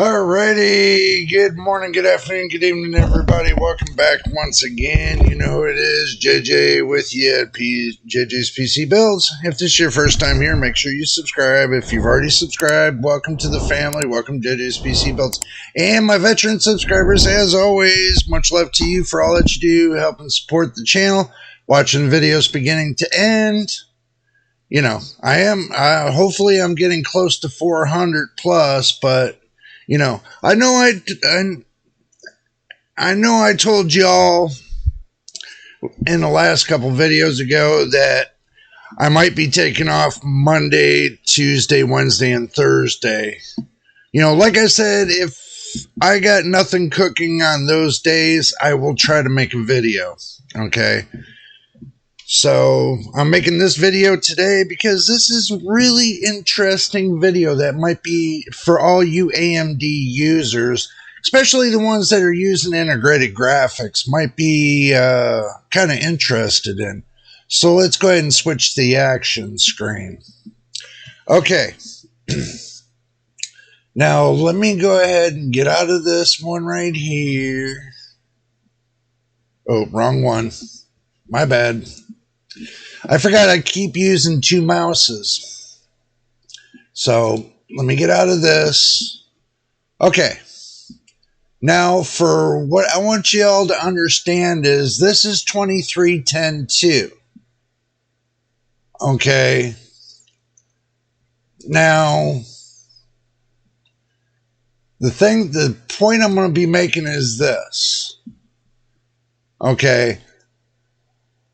Alrighty, good morning, good afternoon, good evening, everybody. Welcome back once again. You know who it is, JJ with you at JJ's PC Builds. If this is your first time here, make sure you subscribe. If you've already subscribed, welcome to the family. Welcome to JJ's PC Builds. And my veteran subscribers, as always, much love to you for all that you do, helping support the channel, watching videos beginning to end. You know, hopefully I'm getting close to 400 plus, but you know, I know I told y'all in the last couple videos ago that I might be taking off Monday, Tuesday, Wednesday, and Thursday. You know, like I said, if I got nothing cooking on those days, I will try to make a video. Okay. So I'm making this video today because this is a really interesting video that might be for all you AMD users, especially the ones that are using integrated graphics, might be kind of interested in. So let's go ahead and switch to the action screen. Okay. Now let me go ahead and get out of this one right here. Oh, wrong one. My bad. I forgot I keep using two mouses. So let me get out of this. Okay. Now for what I want you all to understand is this is 23.10.2. Okay. Now the point I'm going to be making is this. Okay.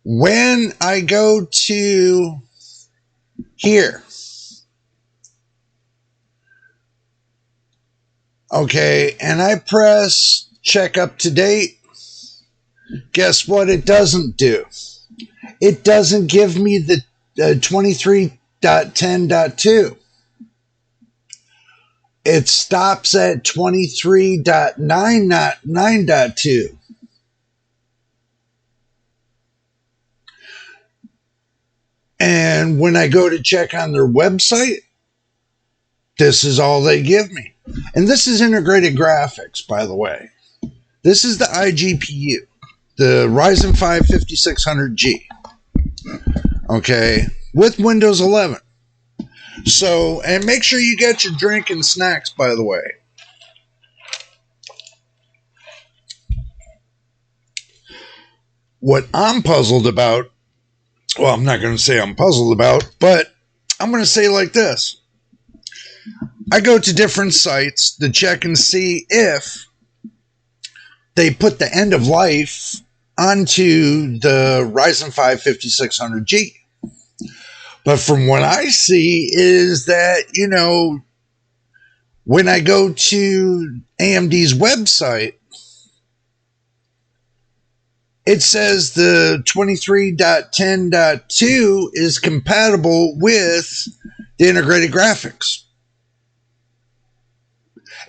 When I go to here, okay, and I press check up to date, guess what it doesn't do? It doesn't give me the 23.10.2. It stops at 23.9.9.2. And when I go to check on their website, this is all they give me. And this is integrated graphics, by the way. This is the iGPU, the Ryzen 5 5600G. Okay, with Windows 11. So, and make sure you get your drink and snacks, by the way. What I'm puzzled about, well, I'm not going to say I'm puzzled about, but I'm going to say like this. I go to different sites to check and see if they put the end of life onto the Ryzen 5 5600G. But from what I see is that, you know, when I go to AMD's website, it says the 23.10.2 is compatible with the integrated graphics.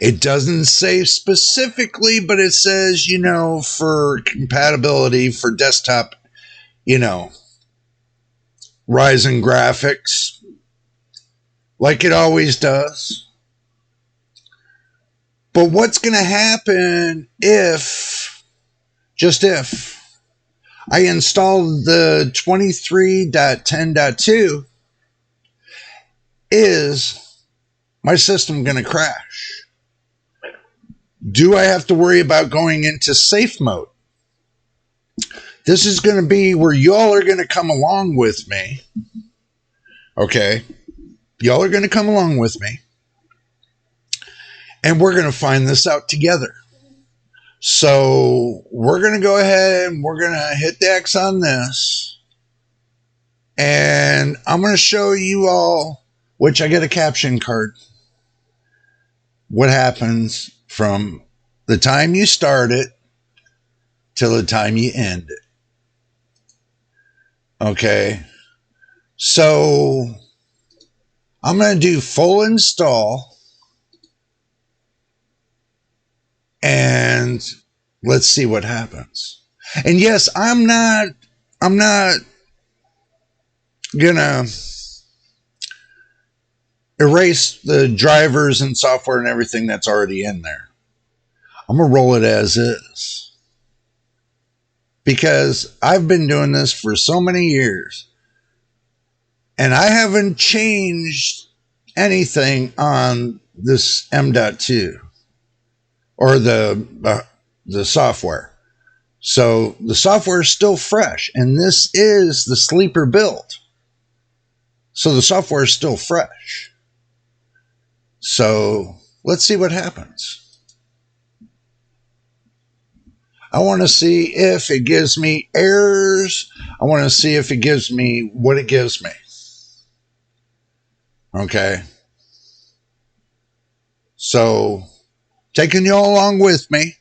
It doesn't say specifically, but it says, you know, for compatibility for desktop, you know, Ryzen graphics, like it always does. But what's going to happen if, just if, I install the 23.10.2, is my system going to crash? Do I have to worry about going into safe mode? This is going to be where y'all are going to come along with me. Okay? Y'all are going to come along with me. And we're going to find this out together. So we're going to go ahead and we're going to hit the X on this. And I'm going to show you all, which I get a caption card, what happens from the time you start it till the time you end it. Okay. So I'm going to do full install. And let's see what happens. And yes, I'm not gonna erase the drivers and software and everything that's already in there. I'm going to roll it as is. Because I've been doing this for so many years. And I haven't changed anything on this M.2 or the software. So the software is still fresh. And this is the sleeper build. So the software is still fresh. So let's see what happens. I want to see if it gives me errors. I want to see if it gives me what it gives me. Okay. So, taking you all along with me.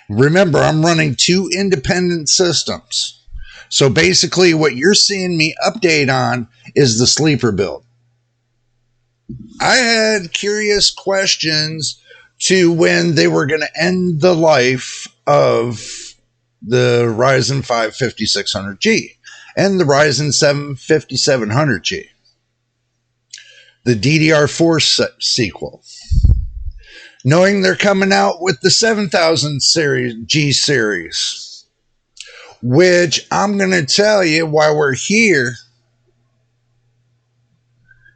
Remember, I'm running 2 independent systems. So basically what you're seeing me update on is the sleeper build. I had curious questions to when they were going to end the life of the Ryzen 5 5600G and the Ryzen 7 5700G. The DDR4 sequel. Knowing they're coming out with the 7000 series, G series, which I'm going to tell you while we're here,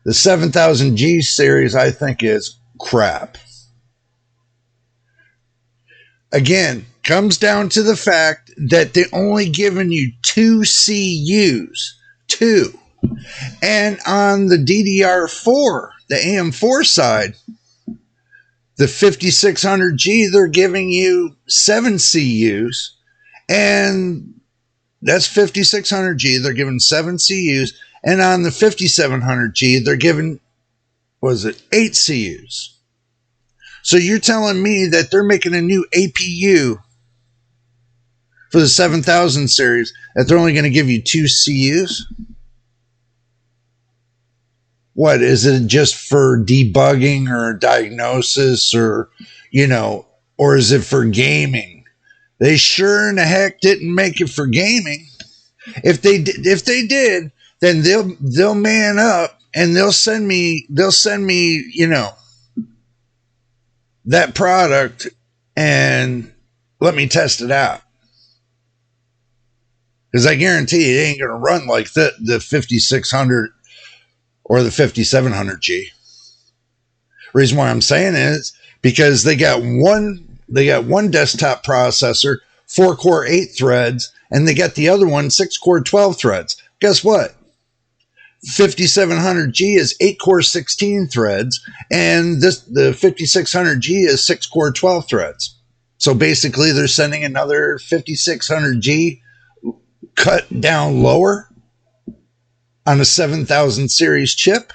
the 7000G series I think is crap. Again, comes down to the fact that they're only giving you 2 CUs. 2. And on the DDR4, the AM4 side, the 5600G, they're giving you 7 CUs. And that's 5600G. They're giving 7 CUs. And on the 5700G, they're giving, 8 CUs. So you're telling me that they're making a new APU for the 7000 series that they're only going to give you 2 CUs? What, is it just for debugging or diagnosis or, or is it for gaming? They sure in the heck didn't make it for gaming. If they did, then they'll man up and they'll send me, that product and let me test it out. Because I guarantee it ain't going to run like the 5600 or the 5700G. Reason why I'm saying it is because they got one desktop processor, 4-core 8 threads, and they got the other one 6-core 12 threads. Guess what? 5700G is 8-core 16 threads, and the 5600G is 6-core 12 threads. So basically, they're sending another 5600G cut down lower on a 7000 series chip.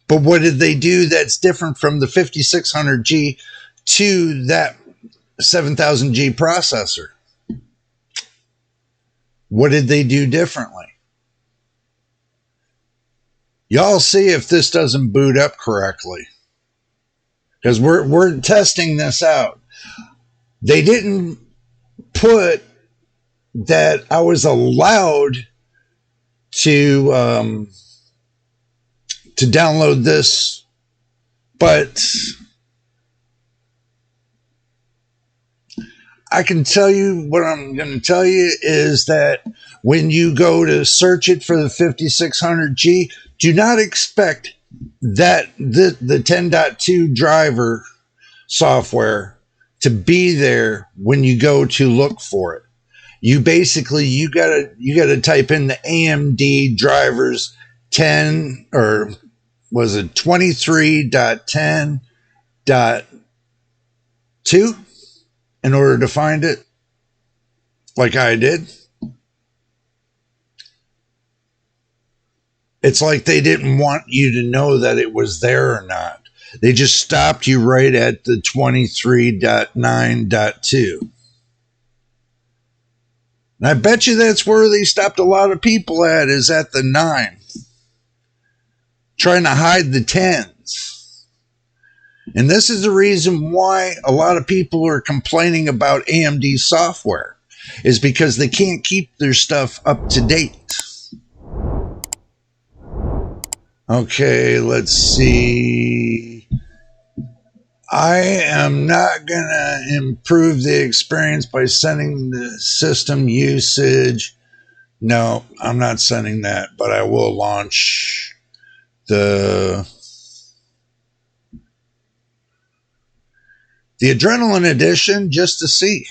But what did they do that's different from the 5600G to that 7000G processor? What did they do differently? Y'all see if this doesn't boot up correctly. Because we're testing this out. They didn't put that I was allowed to download this, but I can tell you what I'm going to tell you is that when you go to search it for the 5600G, do not expect that the 10.2 driver software to be there when you go to look for it. You gotta type in the AMD drivers 10 or was it 23.10.2 in order to find it, like I did. It's like they didn't want you to know that it was there or not. They just stopped you right at the 23.9.2. And I bet you that's where they stopped a lot of people at, is at the 9. Trying to hide the 10s. And this is the reason why a lot of people are complaining about AMD software, is because they can't keep their stuff up to date. Okay, let's see. I am not going to improve the experience by sending the system usage. No, I'm not sending that, but I will launch the Adrenalin edition just to see.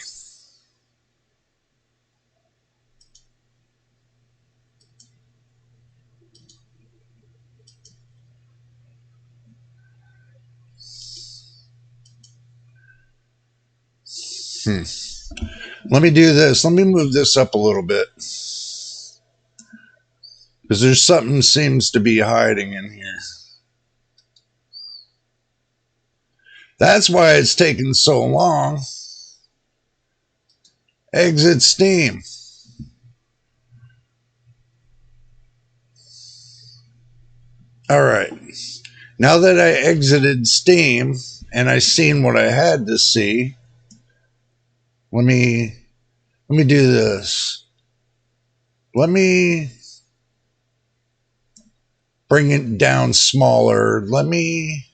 Let me do this. Let me move this up a little bit. Because there's something seems to be hiding in here. That's why it's taking so long. Exit Steam. All right. Now that I exited Steam and I seen what I had to see, let me do this. Let me bring it down smaller. Let me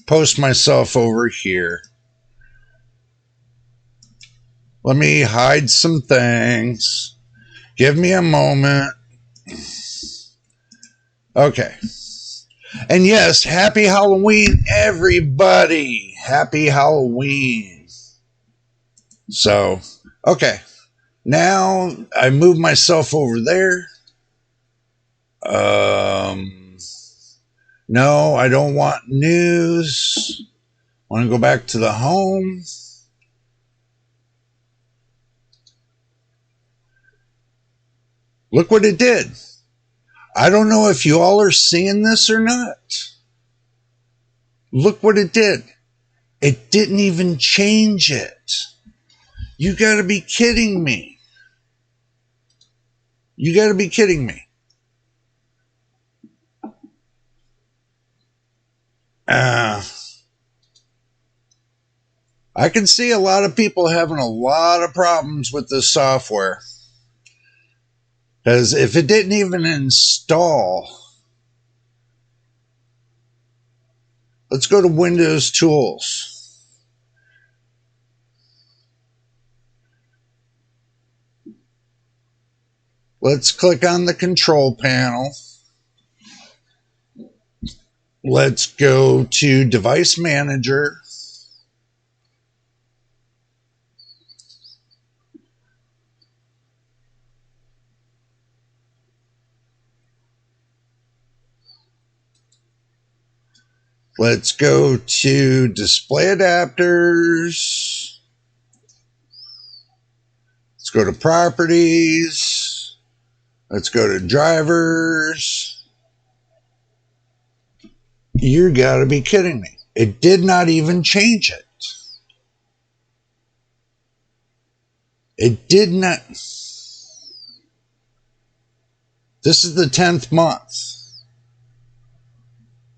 post myself over here. Let me hide some things. Give me a moment. Okay. And yes, happy Halloween, everybody. Happy Halloween. So, okay. Now I move myself over there. No, I don't want news. I want to go back to the home. Look what it did. I don't know if you all are seeing this or not. Look what it did. It didn't even change it. You got to be kidding me. You got to be kidding me. I can see a lot of people having a lot of problems with this software. Because if it didn't even install, let's go to Windows Tools. Let's click on the control panel. Let's go to Device Manager. Let's go to Display Adapters. Let's go to Properties. Let's go to Drivers. You gotta be kidding me. It did not even change it. It did not. This is the 10th month.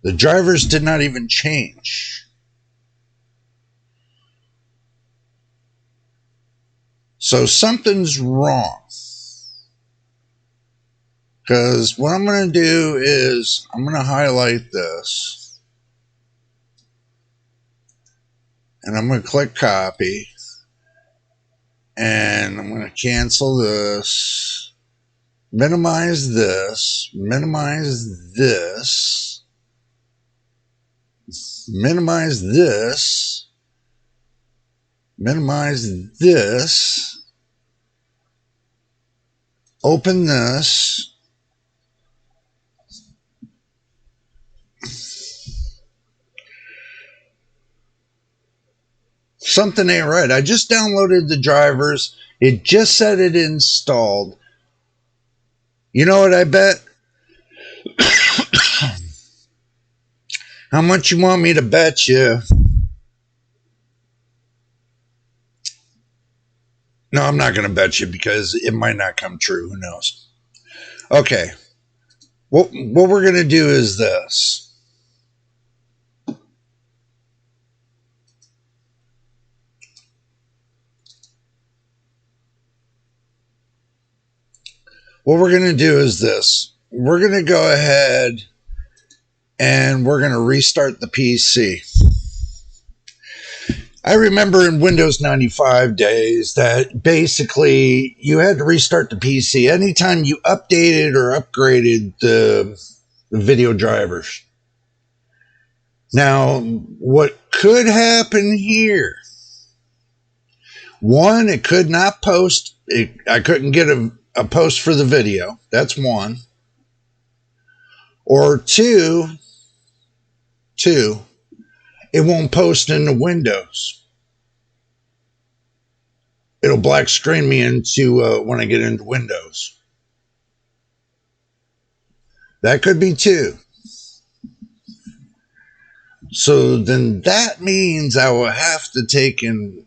The drivers did not even change. So something's wrong. Because what I'm going to do is I'm going to highlight this. And I'm going to click copy. And I'm going to cancel this. Minimize this. Minimize this. Minimize this. Minimize this. Open this. Something ain't right. I just downloaded the drivers. It just said it installed. You know what I bet? How much you want me to bet you? No, I'm not going to bet you because it might not come true. Who knows? Okay. What we're going to do is this. What we're going to do is this. we're going to go ahead and we're going to restart the PC. I remember in Windows 95 days that basically you had to restart the PC anytime you updated or upgraded the video drivers. Now, what could happen here? One, it could not post. I couldn't get a post for the video. That's one. Or two, it won't post into Windows. It'll black screen me into when I get into Windows. That could be two. So then that means I will have to take and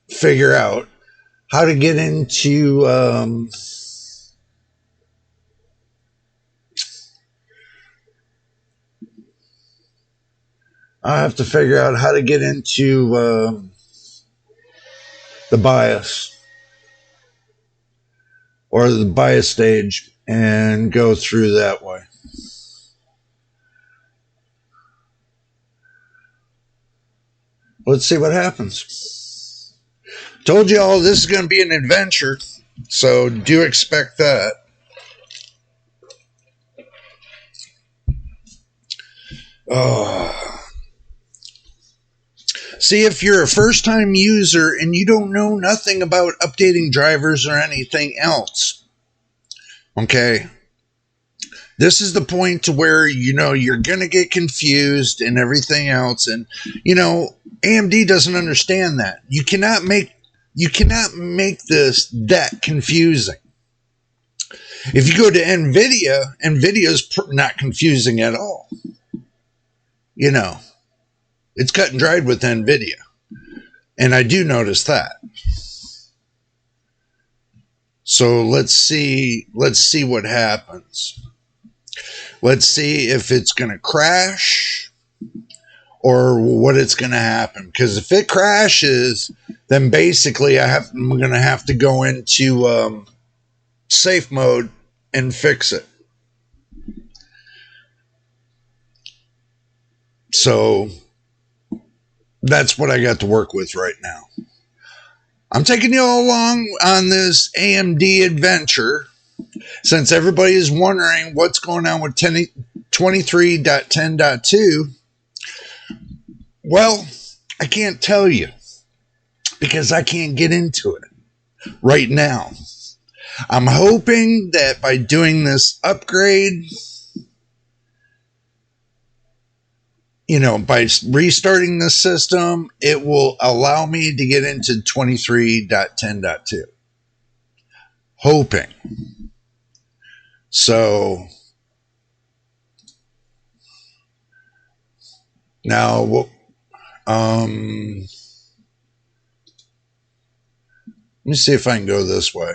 figure out how to get into I have to figure out how to get into the BIOS or the BIOS stage and go through that way. Let's see what happens. Told you all this is going to be an adventure, so do expect that. See, if you're a first-time user and you don't know nothing about updating drivers or anything else, okay, this is the point to where, you're going to get confused and everything else. And, AMD doesn't understand that. You cannot make this that confusing. If you go to NVIDIA, NVIDIA's not confusing at all. It's cut and dried with NVIDIA. And I do notice that. So let's see what happens. Let's see if it's going to crash or what it's going to happen. Because if it crashes, then basically I'm going to have to go into safe mode and fix it. So that's what I got to work with right now. I'm taking you all along on this AMD adventure since everybody is wondering what's going on with 23.10.2. Well, I can't tell you because I can't get into it right now. I'm hoping that by doing this upgrade, by restarting the system, it will allow me to get into 23.10.2. Hoping. So, now, let me see if I can go this way.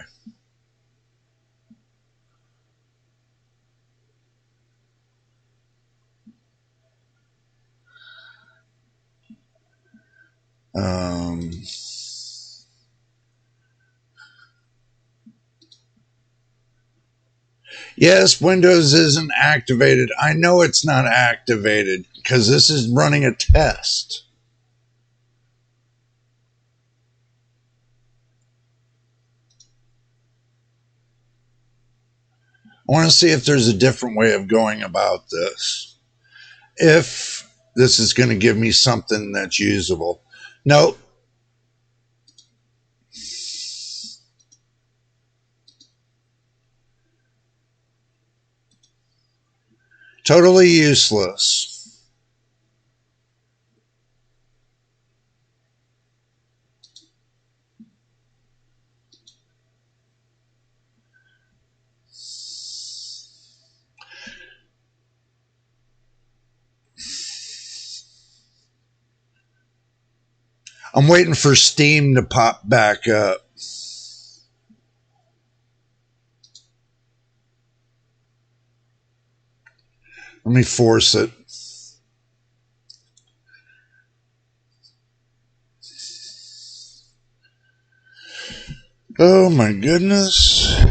Yes, Windows isn't activated. I know it's not activated because this is running a test. I want to see if there's a different way of going about this. If this is going to give me something that's usable. Nope. Totally useless. I'm waiting for Steam to pop back up. Let me force it. Oh my goodness.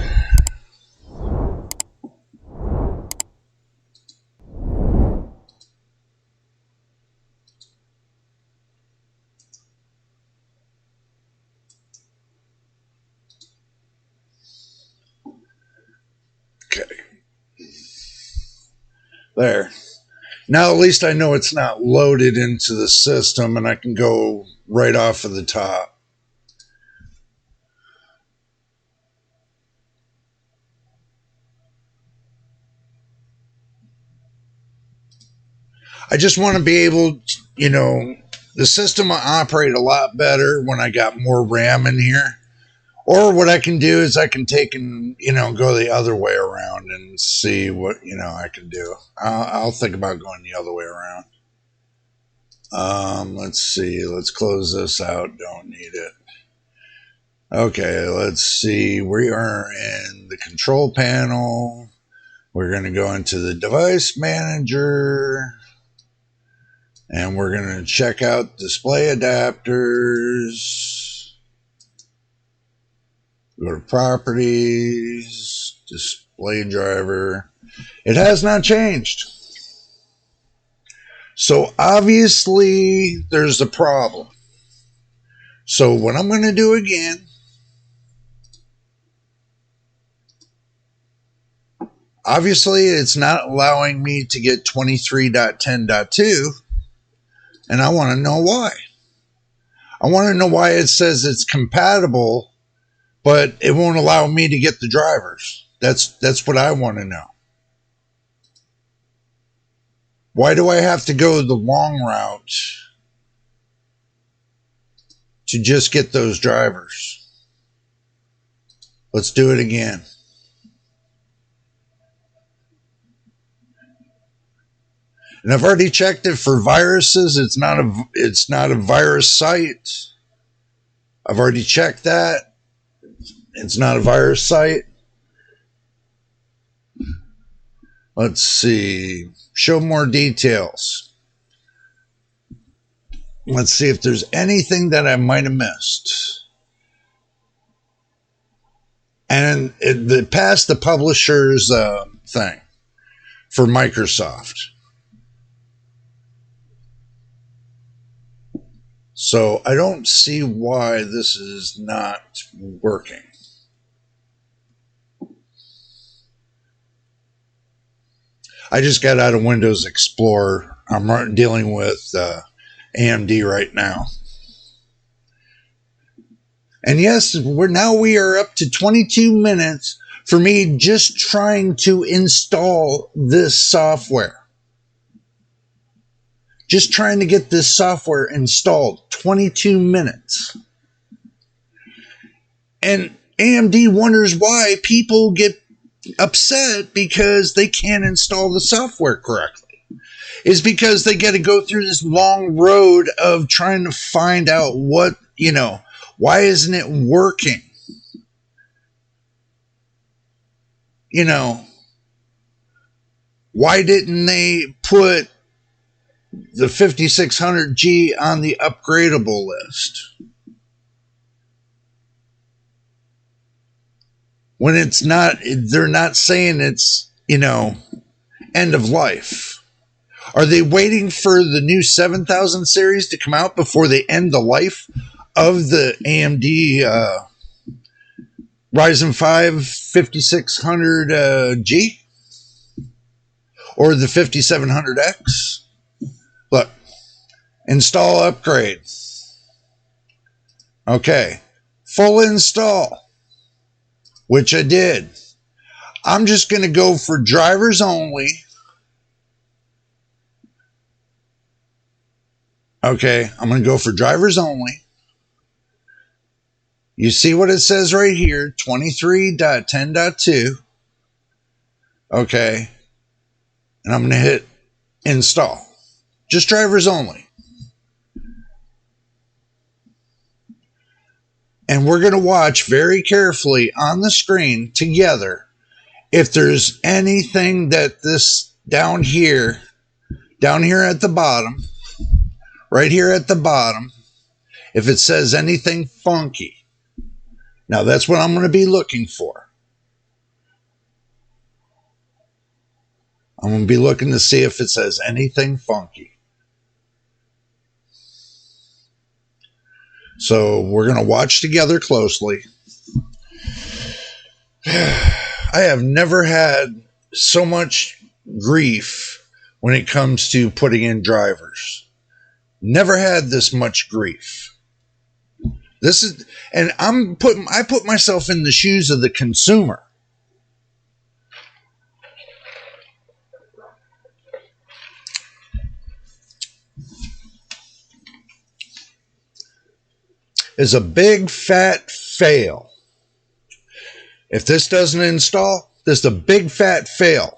There. Now at least I know it's not loaded into the system and I can go right off of the top. I just want to be able to, you know, the system will operate a lot better when I got more RAM in here. Or what I can do is I can take and, you know, go the other way around and see what, you know, I can do. I'll think about going the other way around. Let's see. Let's close this out. Don't need it. Okay, let's see. We are in the control panel. We're going to go into the device manager. And we're going to check out display adapters. Go to properties, display driver. It has not changed. So obviously there's a problem. So what I'm going to do again, obviously it's not allowing me to get 23.10.2, and I want to know why. I want to know why it says it's compatible, but it won't allow me to get the drivers. That's what I want to know. Why do I have to go the long route to just get those drivers? Let's do it again. And I've already checked it for viruses. It's not a virus site. I've already checked that. It's not a virus site. Let's see. Show more details. Let's see if there's anything that I might have missed. And it passed the publisher's thing for Microsoft. So I don't see why this is not working. I just got out of Windows Explorer. I'm dealing with AMD right now. And yes, we are up to 22 minutes for me just trying to install this software. Just trying to get this software installed. 22 minutes. And AMD wonders why people get upset because they can't install the software correctly. Is because they got to go through this long road of trying to find out what, you know, why isn't it working? You know, why didn't they put the 5600G on the upgradable list? When it's not, they're not saying it's, you know, end of life. Are they waiting for the new 7000 series to come out before they end the life of the AMD Ryzen 5 5600G? Or the 5700X? Look, install upgrade. Okay, full install. Which I did. I'm just going to go for drivers only. Okay, I'm going to go for drivers only. You see what it says right here, 23.10.2. Okay, and I'm going to hit install. Just drivers only. And we're going to watch very carefully on the screen together if there's anything that this down here at the bottom, right here at the bottom, if it says anything funky. Now that's what I'm going to be looking for. I'm going to be looking to see if it says anything funky. So we're going to watch together closely. I have never had so much grief when it comes to putting in drivers. Never had this much grief. This is, and I put myself in the shoes of the consumer. Is a big fat fail. If this doesn't install, this is a big fat fail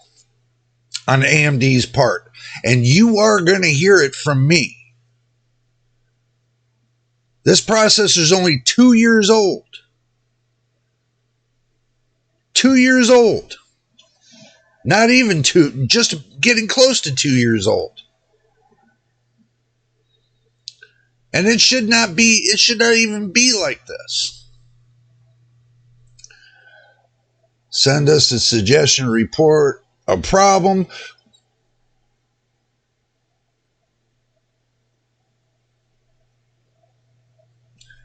on AMD's part. And you are going to hear it from me. This processor is only 2 years old. 2 years old. Not even 2, just getting close to 2 years old. And it should not even be like this. Send us a suggestion report, a problem.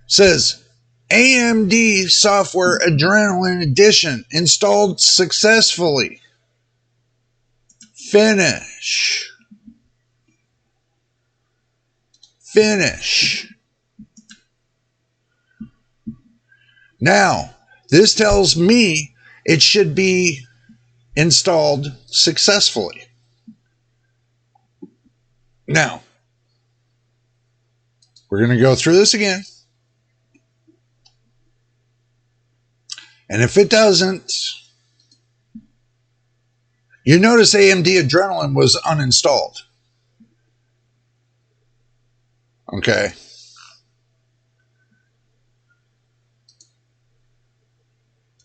Says AMD software Adrenalin Edition installed successfully. Finish. Finish. Now, this tells me it should be installed successfully. Now, we're going to go through this again. And if it doesn't, you notice AMD Adrenalin was uninstalled. Okay.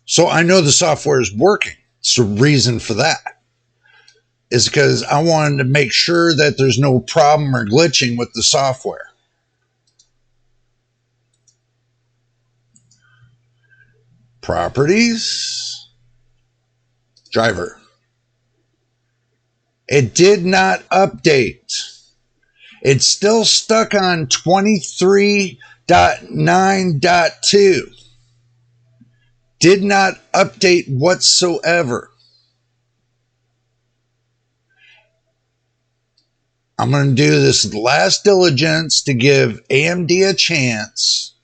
So I know the software is working. It's the reason for that is because I wanted to make sure that there's no problem or glitching with the software. Properties. Driver. It did not update. It's still stuck on 23.9.2. Did not update whatsoever. I'm going to do this last diligence to give AMD a chance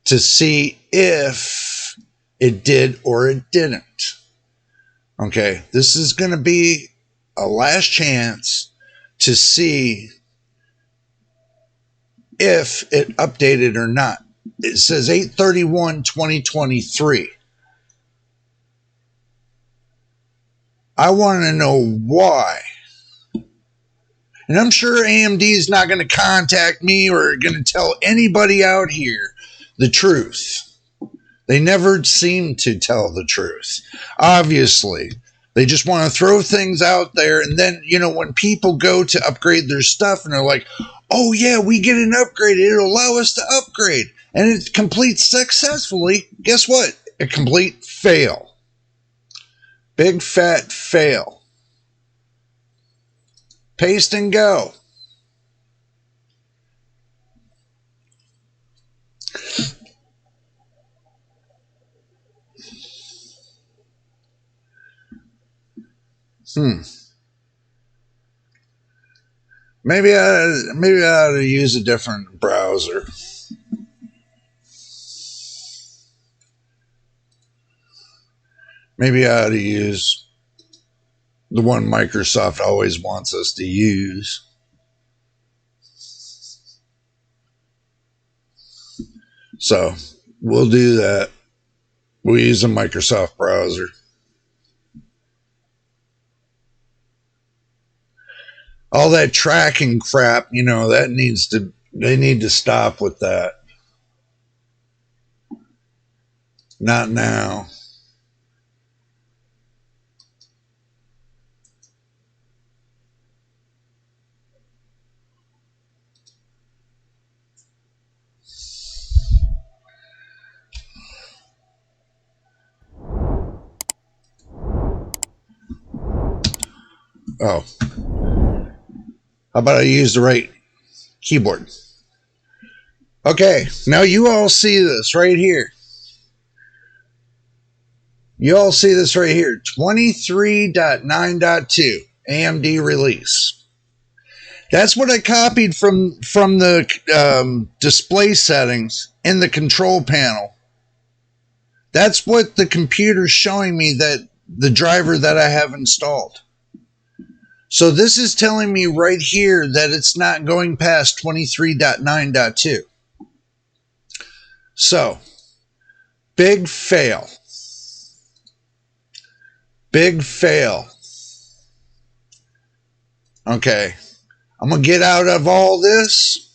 to see if it did or it didn't. Okay, this is going to be a last chance to see if it updated or not. It says 8/31/2023. I want to know why. And I'm sure AMD is not going to contact me or going to tell anybody out here the truth. They never seem to tell the truth. Obviously, they just want to throw things out there. And then, you know, when people go to upgrade their stuff and they're like, oh, yeah, we get an upgrade. It'll allow us to upgrade. And it completes successfully. Guess what? A complete fail. Big fat fail. Paste and go. Maybe I ought to use a different browser. Maybe I ought to use the one Microsoft always wants us to use. So we'll do that. We'll use a Microsoft browser. All that tracking crap, you know, they need to stop with that. Not now. Oh. How about I use the right keyboard? Okay, now you all see this right here. You all see this right here. 23.9.2. AMD release. That's what I copied from the display settings in the control panel. That's what the computer's showing me, that the driver that I have installed. So this is telling me right here that it's not going past 23.9.2. So, big fail. Big fail. Okay, I'm going to get out of all this.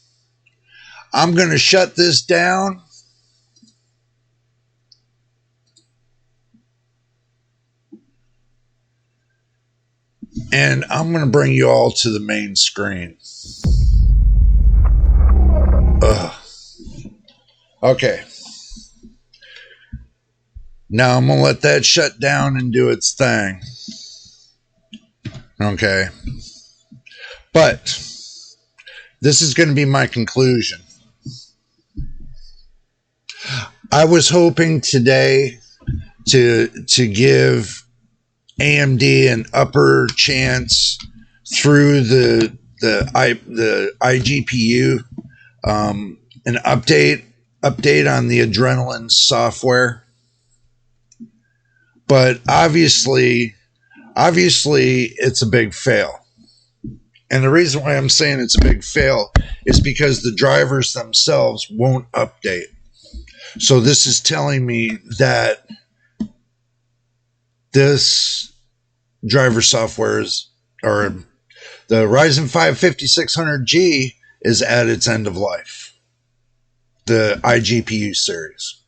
I'm going to shut this down. And I'm going to bring you all to the main screen. Ugh. Okay. Now I'm going to let that shut down and do its thing. Okay. But this is going to be my conclusion. I was hoping today to give AMD an upper chance through the iGPU, an update on the Adrenalin software. But obviously it's a big fail. And the reason why I'm saying it's a big fail is because the drivers themselves won't update. So this is telling me that this driver software or the Ryzen 5 5600G is at its end of life. The iGPU series.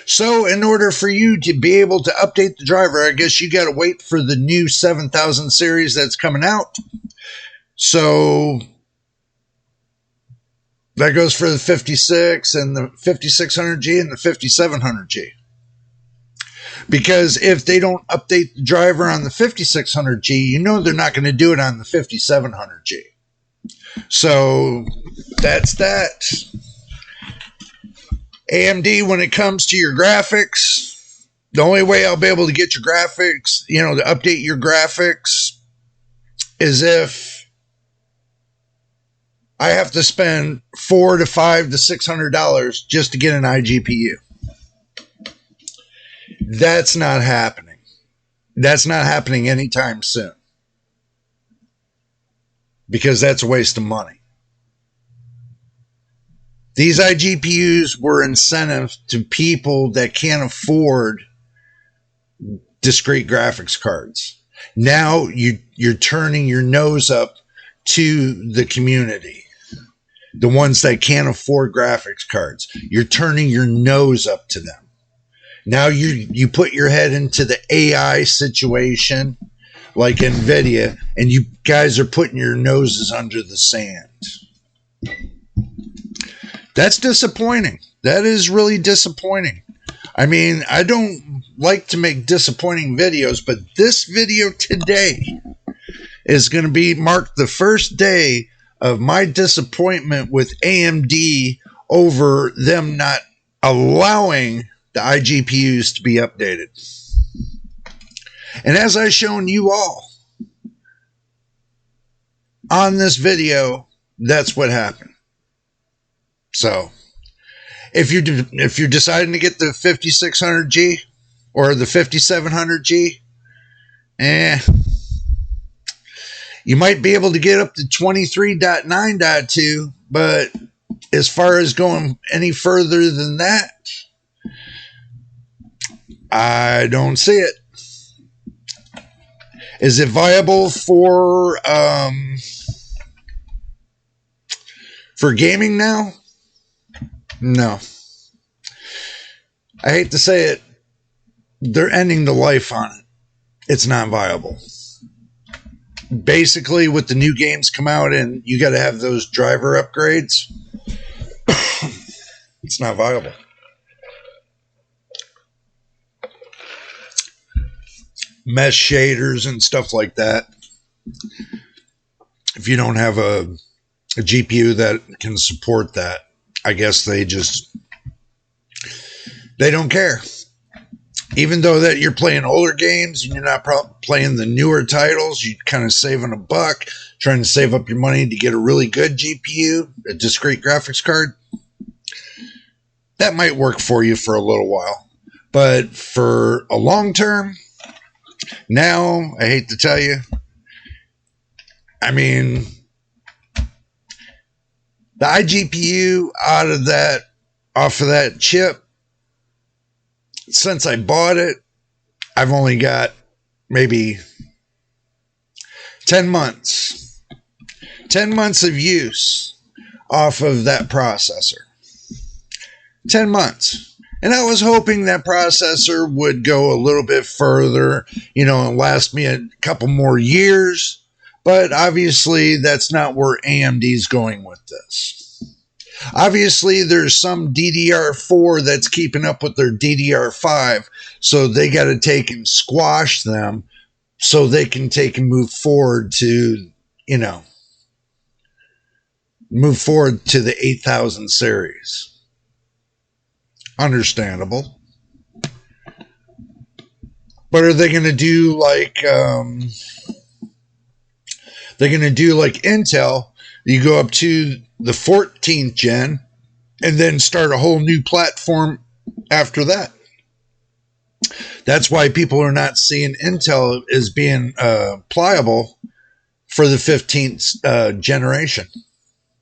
So in order for you to be able to update the driver, I guess you got to wait for the new 7000 series that's coming out. So that goes for the 56 and the 5600G and the 5700G. Because if they don't update the driver on the 5600G, you know they're not going to do it on the 5700G. So that's that. AMD, when it comes to your graphics, the only way I'll be able to get your graphics, to update your graphics, is if I have to spend $400 to $500 to $600 just to get an iGPU. That's not happening. That's not happening anytime soon. Because that's a waste of money. These iGPUs were incentive to people that can't afford discrete graphics cards. Now you're turning your nose up to the community. The ones that can't afford graphics cards. You're turning your nose up to them. Now you put your head into the AI situation like NVIDIA, and you guys are putting your noses under the sand. That's disappointing. That is really disappointing. I mean, I don't like to make disappointing videos, but this video today is going to be mark the first day of my disappointment with AMD over them not allowing the iGPUs to be updated. And as I've shown you all on this video, that's what happened. So, if you're deciding to get the 5600G or the 5700G, you might be able to get up to 23.9.2, but as far as going any further than that, I don't see it. Is it viable for gaming now? No. I hate to say it. They're ending the life on it. It's not viable. Basically, with the new games come out and you got to have those driver upgrades, it's not viable. Mesh shaders and stuff like that. If you don't have a GPU that can support that, I guess they don't care. Even though that you're playing older games and you're not playing the newer titles, you're kind of saving a buck, trying to save up your money to get a really good GPU, a discrete graphics card. That might work for you for a little while. But for a long term, now, I hate to tell you, I mean, the iGPU off of that chip, since I bought it, I've only got maybe 10 months. 10 months of use off of that processor. 10 months. And I was hoping that processor would go a little bit further, and last me a couple more years. But obviously, that's not where AMD's going with this. Obviously, there's some DDR4 that's keeping up with their DDR5, so they got to take and squash them so they can take and move forward to, move forward to the 8000 series. Understandable. But are they going to do like Intel? You go up to the 14th gen and then start a whole new platform after that. That's why people are not seeing Intel as being pliable for the 15th generation.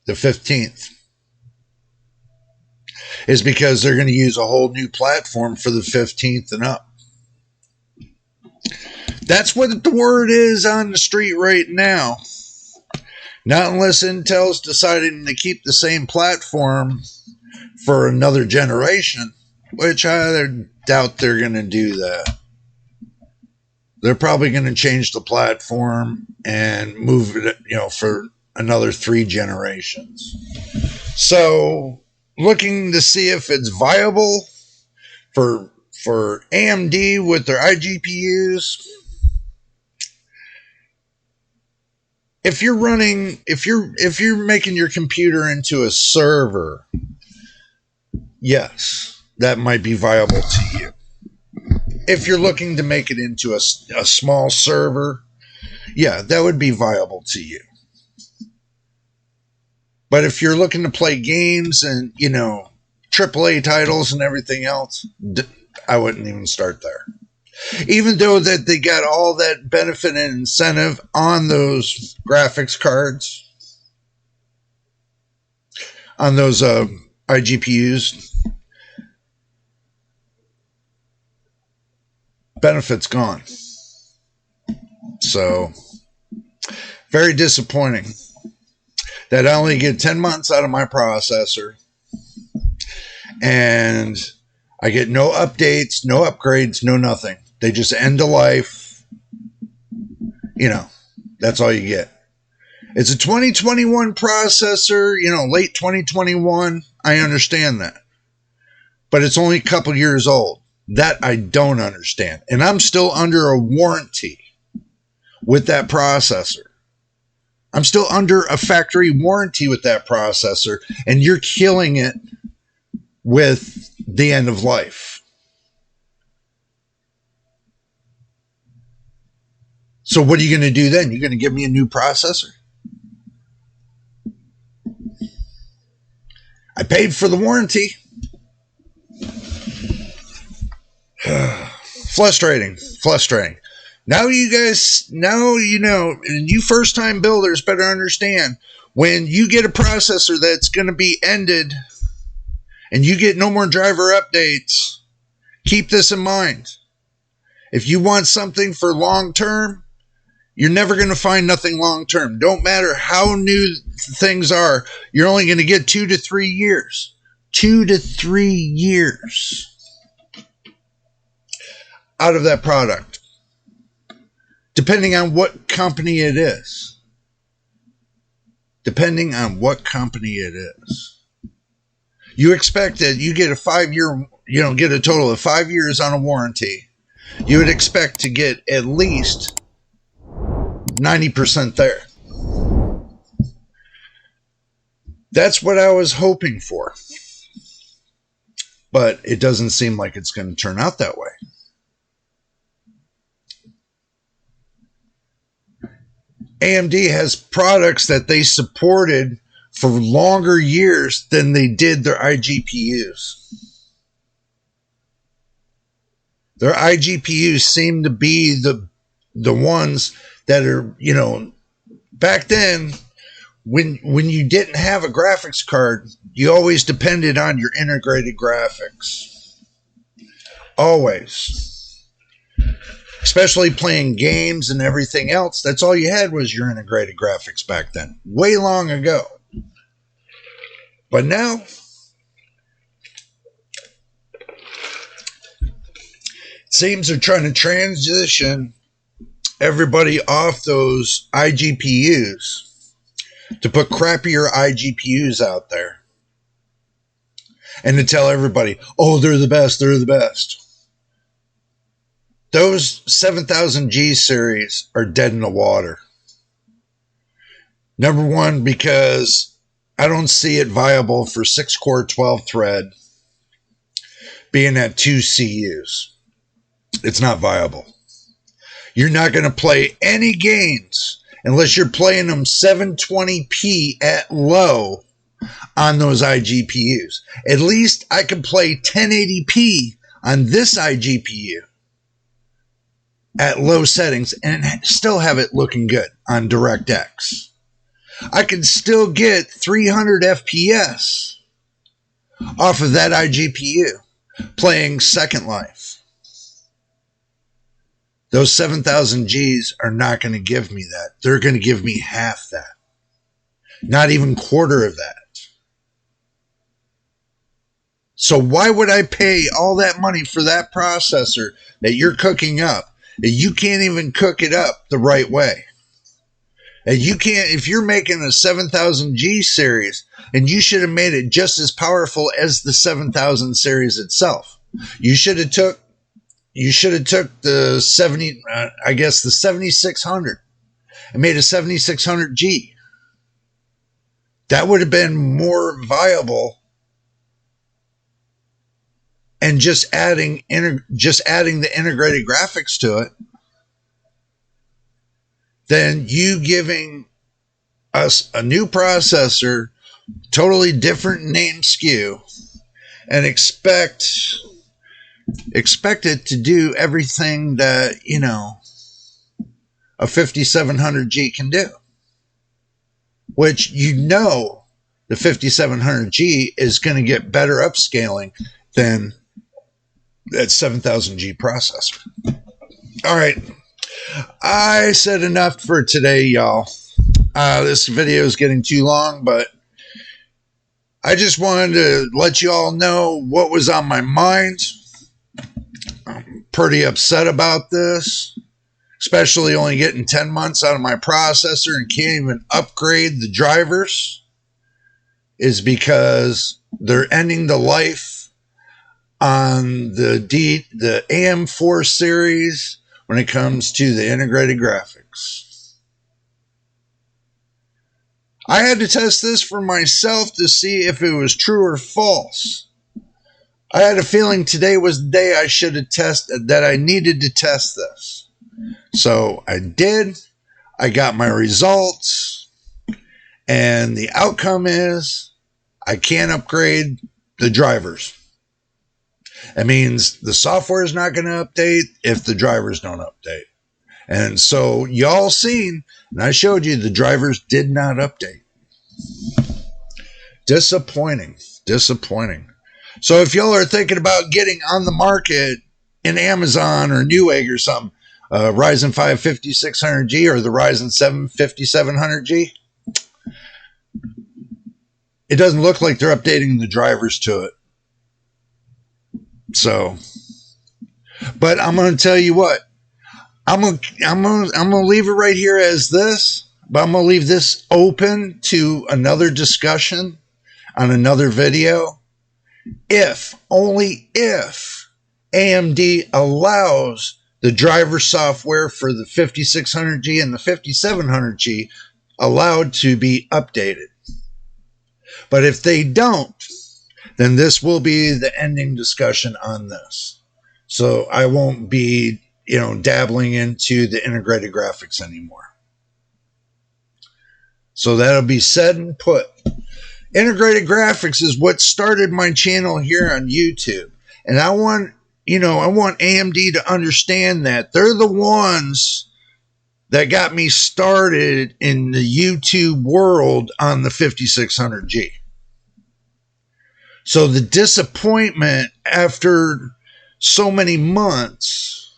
The 15th. Is because they're going to use a whole new platform for the 15th and up. That's what the word is on the street right now. Not unless Intel's deciding to keep the same platform for another generation, which I doubt they're going to do that. They're probably going to change the platform and move it, for another 3 generations. So, looking to see if it's viable for AMD with their iGPUs. If you're making your computer into a server, yes, that might be viable to you. If you're looking to make it into a small server, yeah, that would be viable to you. But if you're looking to play games and, AAA titles and everything else, I wouldn't even start there. Even though that they got all that benefit and incentive on those graphics cards, on those iGPUs, benefits gone. So, very disappointing that I only get 10 months out of my processor and I get no updates, no upgrades, no nothing. They just end of life. That's all you get. It's a 2021 processor, late 2021. I understand that. But it's only a couple years old. That I don't understand. And I'm still under a warranty with that processor. I'm still under a factory warranty with that processor, and you're killing it with the end of life. So what are you going to do then? You're going to give me a new processor? I paid for the warranty. Frustrating. Now and you first-time builders better understand, when you get a processor that's going to be ended and you get no more driver updates, keep this in mind. If you want something for long-term, you're never going to find nothing long-term. Don't matter how new things are, you're only going to get 2 to 3 years. 2 to 3 years out of that product, depending on what company it is. You expect that you get a 5-year, get a total of 5 years on a warranty. You would expect to get at least 90% there. That's what I was hoping for. But it doesn't seem like it's going to turn out that way. AMD has products that they supported for longer years than they did their iGPUs. Their iGPUs seem to be the ones that are, you know, back then when you didn't have a graphics card, you always depended on your integrated graphics. Always. Especially playing games and everything else. That's all you had was your integrated graphics back then. Way long ago. But now, it seems they're trying to transition everybody off those iGPUs to put crappier iGPUs out there. And to tell everybody, oh, they're the best, they're the best. Those 7000G series are dead in the water. Number one, because I don't see it viable for 6-core 12-thread being at 2 CUs. It's not viable. You're not going to play any games unless you're playing them 720p at low on those iGPUs. At least I can play 1080p on this iGPU at low settings and still have it looking good on DirectX. I can still get 300 FPS off of that iGPU playing Second Life. Those 7000Gs are not going to give me that. They're going to give me half that. Not even quarter of that. So why would I pay all that money for that processor that you're cooking up, that you can't even cook it up the right way? And you can't, if you're making a 7000G series, and you should have made it just as powerful as the 7000 series itself. You should have took the 7600 and made a 7600G. That would have been more viable. And just adding the integrated graphics to it, than you giving us a new processor, totally different name SKU, and expect it to do everything that, you know, a 5700G can do. Which, you know, the 5700G is going to get better upscaling than that 7000G processor. All right. I said enough for today, y'all. This video is getting too long, but I just wanted to let you all know what was on my mind. I'm pretty upset about this, especially only getting 10 months out of my processor and can't even upgrade the drivers, is because they're ending the life on the AM4 series when it comes to the integrated graphics. I had to test this for myself to see if it was true or false. I had a feeling today was the day I should have tested, that I needed to test this. So I did. I got my results. And the outcome is I can't upgrade the drivers. It means the software is not going to update if the drivers don't update. And so y'all seen, and I showed you, the drivers did not update. Disappointing. So if y'all are thinking about getting on the market in Amazon or Newegg or something, Ryzen 5 5600G or the Ryzen 7 5700G, it doesn't look like they're updating the drivers to it. So, but I'm going to tell you what, I'm going to leave it right here as this, but I'm going to leave this open to another discussion on another video. If, only if, AMD allows the driver software for the 5600G and the 5700G allowed to be updated. But if they don't, then this will be the ending discussion on this. So I won't be, dabbling into the integrated graphics anymore. So that'll be said and put. Integrated graphics is what started my channel here on YouTube. And I want AMD to understand that. They're the ones that got me started in the YouTube world on the 5600G. So the disappointment after so many months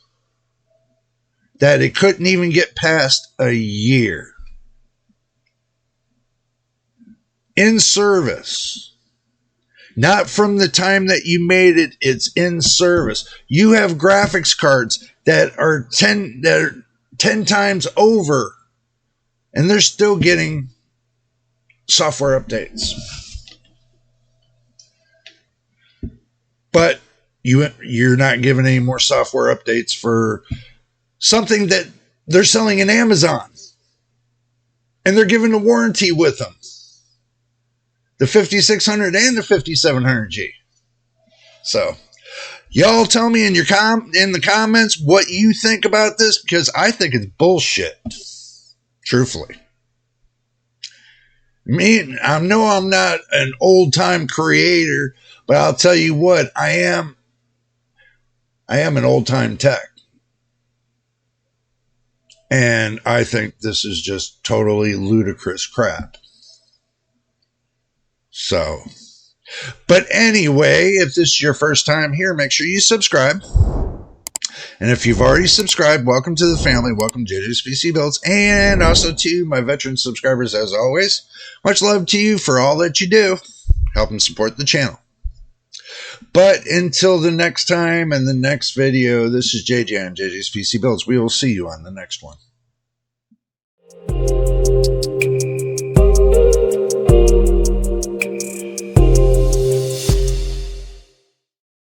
that it couldn't even get past a year. In service. Not from the time that you made it, it's in service. You have graphics cards that are 10 times over, and they're still getting software updates. But you're not giving any more software updates for something that they're selling in Amazon, and they're giving a warranty with them. The 5600 and the 5700G. So, y'all tell me in the comments what you think about this, because I think it's bullshit. Truthfully. I know I'm not an old-time creator, but I'll tell you what, I am an old-time tech. And I think this is just totally ludicrous crap. So, but anyway, if this is your first time here, make sure you subscribe. And if you've already subscribed, welcome to the family. Welcome to JJ's PC Builds. And also to my veteran subscribers, as always. Much love to you for all that you do. Help and support the channel. But until the next time and the next video, this is JJ on JJ's PC Builds. We will see you on the next one.